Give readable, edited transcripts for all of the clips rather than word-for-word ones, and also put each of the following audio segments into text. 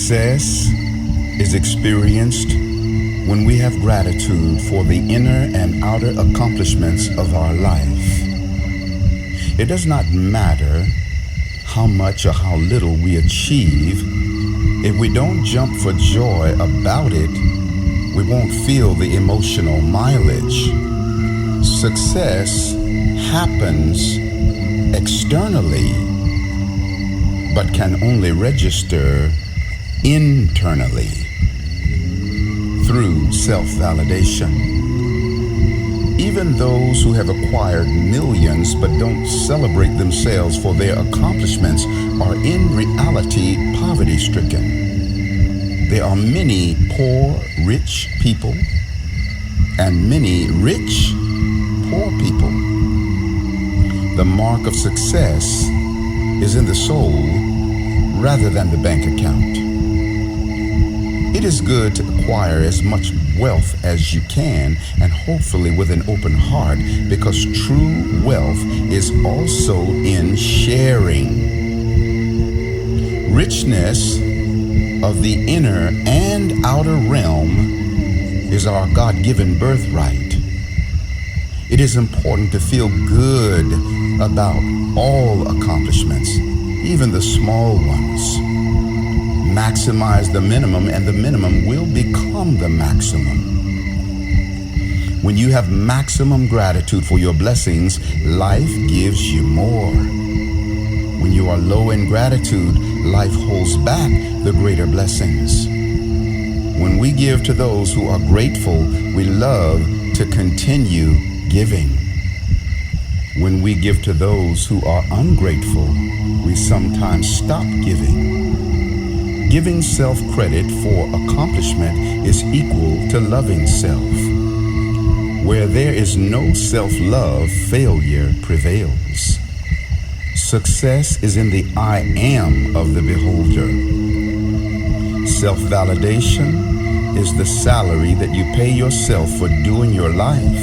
Success is experienced when we have gratitude for the inner and outer accomplishments of our life. It does not matter how much or how little we achieve. If we don't jump for joy about it, we won't feel the emotional mileage. Success happens externally, but can only register internally through self-validation. Even those who have acquired millions but don't celebrate themselves for their accomplishments are in reality poverty-stricken. There are many poor, rich people and many rich, poor people. The mark of success is in the soul rather than the bank account. It is good to acquire as much wealth as you can, and hopefully with an open heart, because true wealth is also in sharing. Richness of the inner and outer realm is our God-given birthright. It is important to feel good about all accomplishments, even the small ones. Maximize the minimum, and the minimum will become the maximum. When you have maximum gratitude for your blessings, life gives you more. When you are low in gratitude, life holds back the greater blessings. When we give to those who are grateful, we love to continue giving. When we give to those who are ungrateful, we sometimes stop giving. Giving self-credit for accomplishment is equal to loving self. Where there is no self-love, failure prevails. Success is in the I am of the beholder. Self-validation is the salary that you pay yourself for doing your life.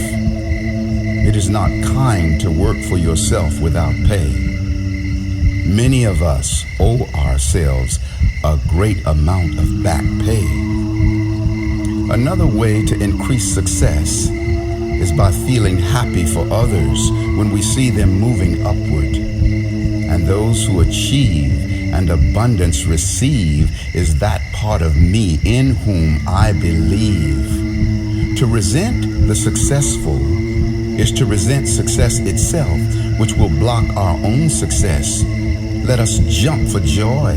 It is not kind to work for yourself without pay. Many of us owe ourselves a great amount of back pay. Another way to increase success is by feeling happy for others when we see them moving upward. And those who achieve and abundance receive is that part of me in whom I believe. To resent the successful is to resent success itself, which will block our own success. Let us jump for joy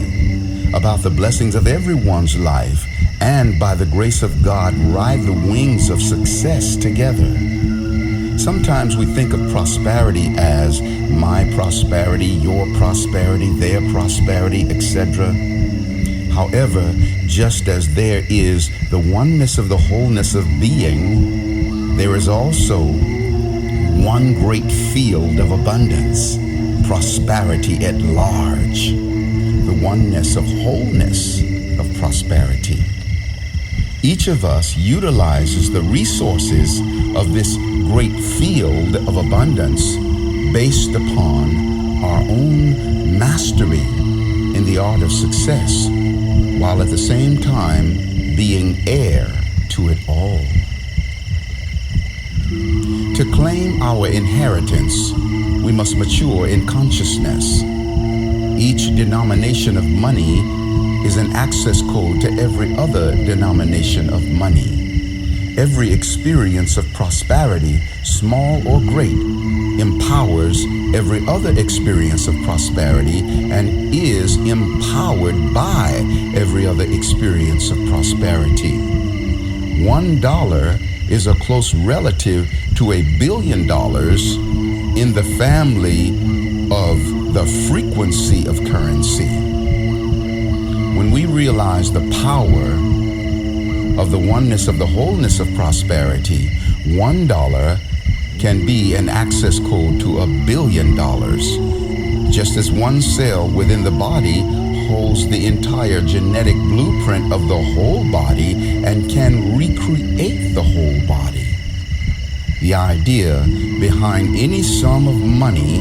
about the blessings of everyone's life, and by the grace of God, ride the wings of success together. Sometimes we think of prosperity as my prosperity, your prosperity, their prosperity, etc. However, just as there is the oneness of the wholeness of being, there is also one great field of abundance, prosperity at large, the oneness of wholeness of prosperity. Each of us utilizes the resources of this great field of abundance based upon our own mastery in the art of success, while at the same time being heir to it all. To claim our inheritance, we must mature in consciousness. Each denomination of money is an access code to every other denomination of money. Every experience of prosperity, small or great, empowers every other experience of prosperity and is empowered by every other experience of prosperity. $1 is a close relative to $1 billion in the family of the frequency of currency. When we realize the power of the oneness of the wholeness of prosperity, $1 can be an access code to $1 billion. Just as one cell within the body holds the entire genetic blueprint of the whole body and can recreate the whole body. The idea behind any sum of money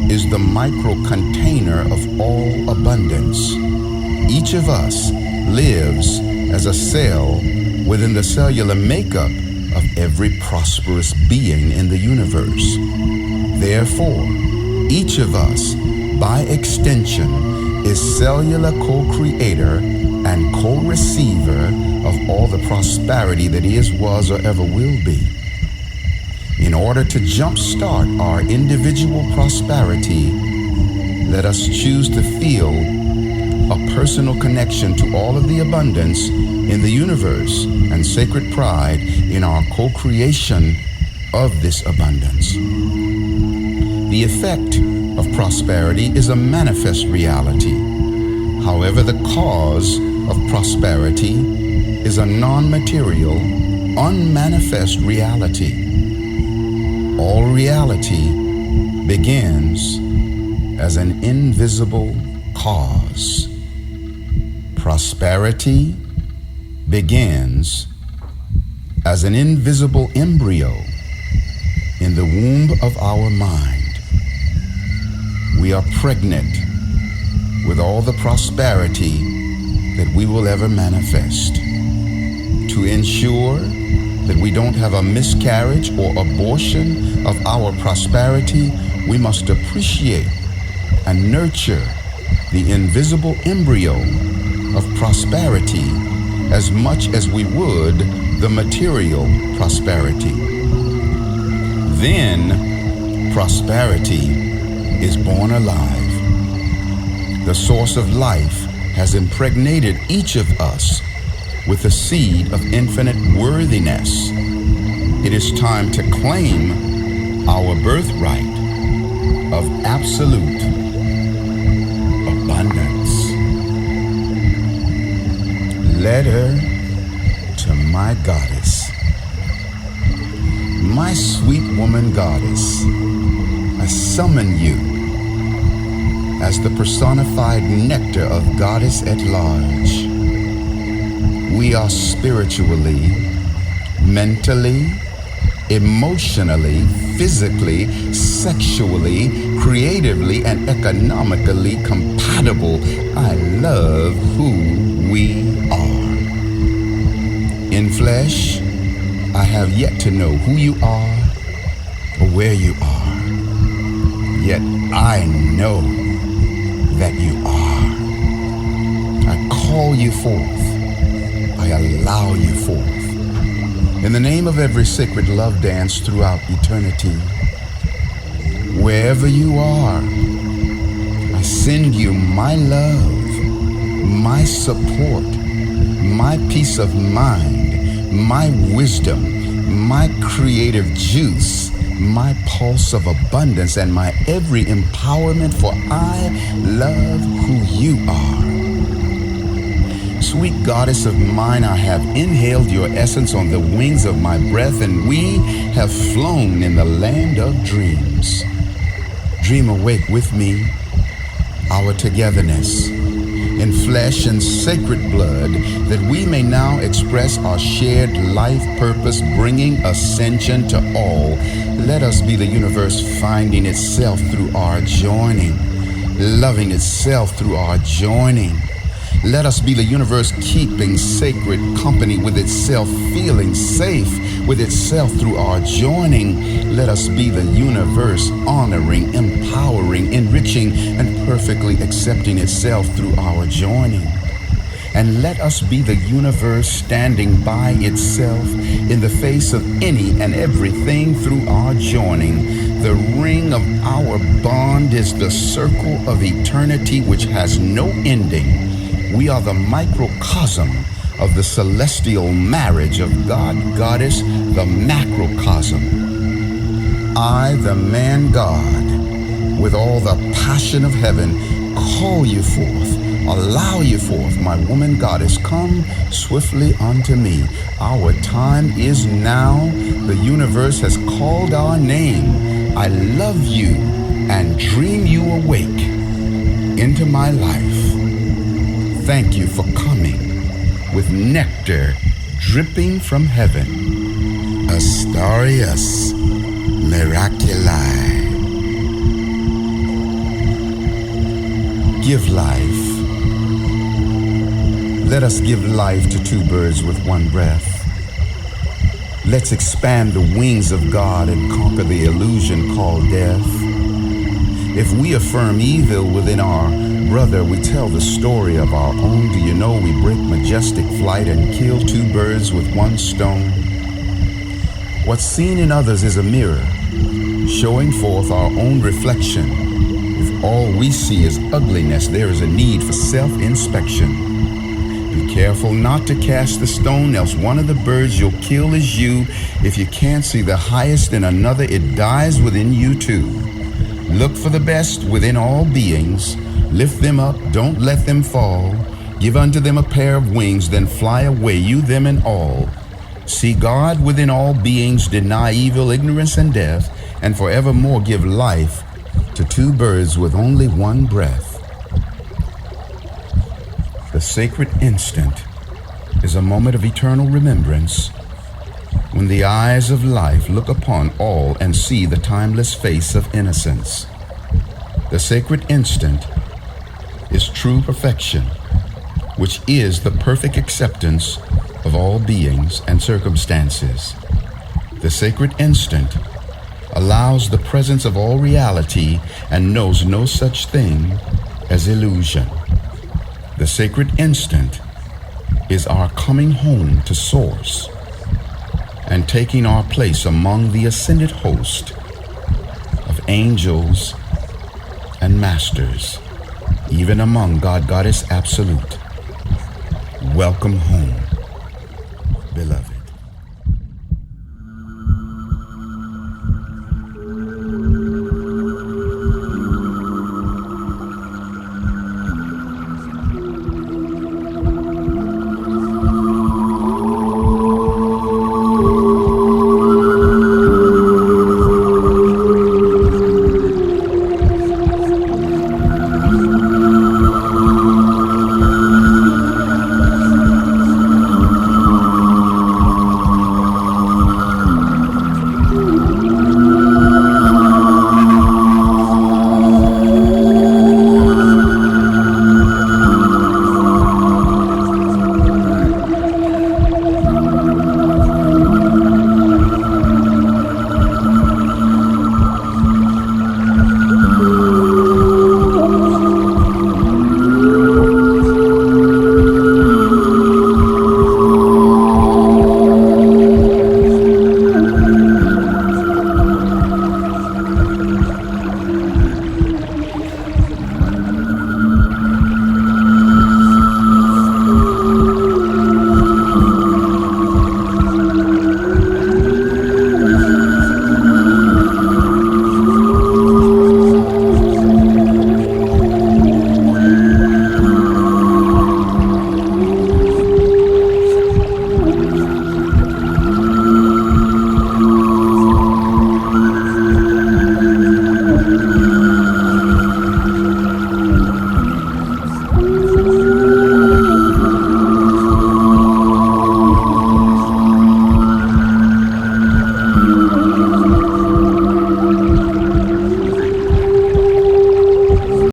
is the micro container of all abundance. Each of us lives as a cell within the cellular makeup of every prosperous being in the universe. Therefore, each of us, by extension, is cellular co-creator and co-receiver of all the prosperity that is, was, or ever will be. In order to jumpstart our individual prosperity, let us choose to feel a personal connection to all of the abundance in the universe and sacred pride in our co-creation of this abundance. The effect of prosperity is a manifest reality. However, the cause of prosperity is a non-material, unmanifest reality. All reality begins as an invisible cause. Prosperity begins as an invisible embryo in the womb of our mind. We are pregnant with all the prosperity that we will ever manifest. To ensure that we don't have a miscarriage or abortion of our prosperity, we must appreciate and nurture the invisible embryo of prosperity as much as we would the material prosperity. Then prosperity is born alive. The source of life has impregnated each of us with the seed of infinite worthiness. It is time to claim our birthright of absolute abundance. Letter to my goddess. My sweet woman goddess, I summon you as the personified nectar of Goddess at large. We are spiritually, mentally, emotionally, physically, sexually, creatively, and economically compatible. I love who we are. In flesh, I have yet to know who you are or where you are. Yet I know that you are. I call you forth. I allow you forth. In the name of every sacred love dance throughout eternity, wherever you are, I send you my love, my support, my peace of mind, my wisdom, my creative juice, my pulse of abundance, and my every empowerment, for I love who you are. Sweet goddess of mine, I have inhaled your essence on the wings of my breath, and we have flown in the land of dreams. Dream awake with me, our togetherness, in flesh and sacred blood, that we may now express our shared life purpose, bringing ascension to all. Let us be the universe finding itself through our joining, loving itself through our joining. Let us be the universe keeping sacred company with itself, feeling safe with itself through our joining. Let us be the universe honoring, empowering, enriching, and perfectly accepting itself through our joining. And let us be the universe standing by itself in the face of any and everything through our joining. The ring of our bond is the circle of eternity which has no ending. We are the microcosm of the celestial marriage of God, Goddess, the macrocosm. I, the man God, with all the passion of heaven, call you forth, allow you forth, my woman goddess, come swiftly unto me. Our time is now. The universe has called our name. I love you and dream you awake into my life. Thank you for coming with nectar dripping from heaven. Astarius, Miraculii. Give life, Let us give life to two birds with one breath. Let's expand the wings of God and conquer the illusion called death. If we affirm evil within our brother, we tell the story of our own. Do you know we break majestic flight and kill two birds with one stone? What's seen in others is a mirror, showing forth our own reflection. If all we see is ugliness, there is a need for self-inspection. Be careful not to cast the stone, else one of the birds you'll kill is you. If you can't see the highest in another, it dies within you too. Look for the best within all beings. Lift them up, don't let them fall. Give unto them a pair of wings, then fly away, you, them, and all. See God within all beings, deny evil, ignorance, and death, and forevermore give life to two birds with only one breath. The sacred instant is a moment of eternal remembrance when the eyes of life look upon all and see the timeless face of innocence. The sacred instant is true perfection, which is the perfect acceptance of all beings and circumstances. The sacred instant allows the presence of all reality and knows no such thing as illusion. The sacred instant is our coming home to Source and taking our place among the ascended host of angels and masters, even among God, Goddess Absolute. Welcome home, beloved.